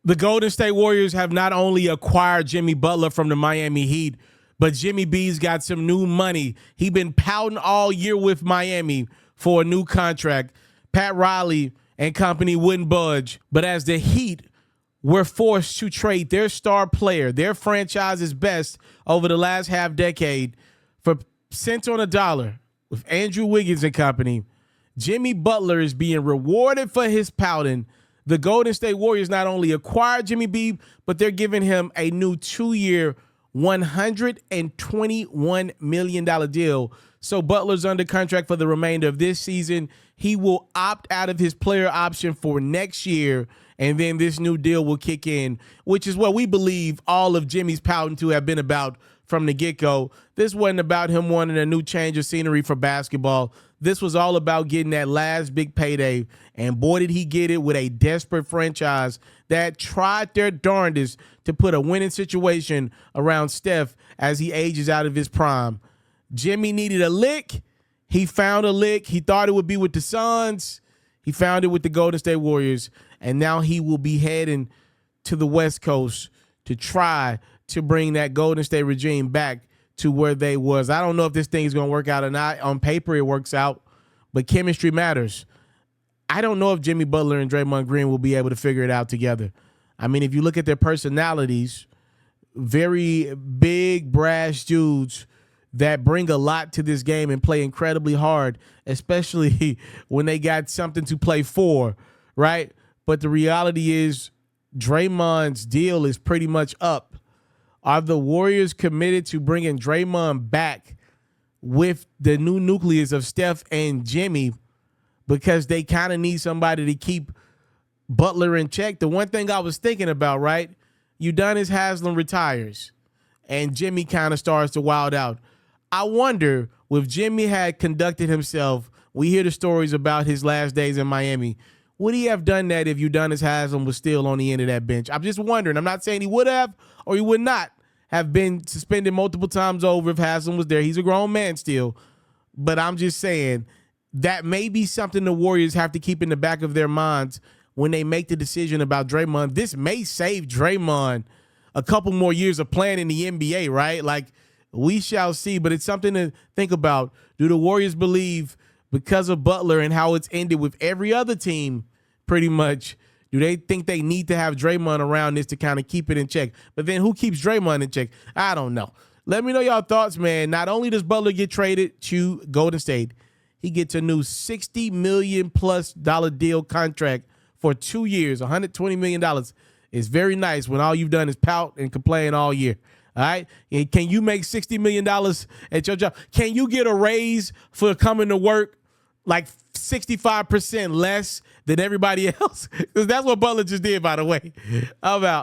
The Golden State Warriors have not only acquired Jimmy Butler from the Miami Heat, but Jimmy B's got some new money. He been pouting all year with Miami for a new contract. Pat Riley and company wouldn't budge. But as the Heat were forced to trade their star player, their franchise's best over the last half decade, for cents on a dollar with Andrew Wiggins and company, Jimmy Butler is being rewarded for his pouting. The Golden State Warriors not only acquired Jimmy B, but they're giving him a new 2-year, $121 million deal. So Butler's under contract for the remainder of this season. He will opt out of his player option for next year, and then this new deal will kick in, which is what we believe all of Jimmy's pouting to have been about from the get-go. This wasn't about him wanting a new change of scenery for basketball. This was all about getting that last big payday, and boy, did he get it with a desperate franchise that tried their darndest to put a winning situation around Steph as he ages out of his prime. Jimmy needed a lick. He found a lick. He thought it would be with the Suns. He found it with the Golden State Warriors, and now he will be heading to the West Coast to try to bring that Golden State regime back to where they was. I don't know if this thing is going to work out or not. On paper, it works out, but chemistry matters. I don't know if Jimmy Butler and Draymond Green will be able to figure it out together. I mean, if you look at their personalities, very big, brash dudes that bring a lot to this game and play incredibly hard, especially when they got something to play for, right? But the reality is Draymond's deal is pretty much up. Are the Warriors committed to bringing Draymond back with the new nucleus of Steph and Jimmy because they kind of need somebody to keep Butler in check? The one thing I was thinking about, right? Udonis Haslem retires and Jimmy kind of starts to wild out. I wonder if Jimmy had conducted himself, we hear the stories about his last days in Miami, would he have done that if Udonis Haslem was still on the end of that bench? I'm just wondering. I'm not saying he would have or he would not have been suspended multiple times over if Haslem was there. He's a grown man still. But I'm just saying that may be something the Warriors have to keep in the back of their minds when they make the decision about Draymond. This may save Draymond a couple more years of playing in the NBA, right? Like, we shall see, but it's something to think about. Do the Warriors believe because of Butler and how it's ended with every other team pretty much, do they think they need to have Draymond around this to kind of keep it in check? But then who keeps Draymond in check? I don't know. Let me know y'all thoughts, man. Not only does Butler get traded to Golden State, he gets a new $60 million+ deal contract for 2 years, $120 million. It's very nice when all you've done is pout and complain all year. All right. And can you make $60 million at your job? Can you get a raise for coming to work like 65% less than everybody else? Because that's what Butler just did, by the way. I'm out.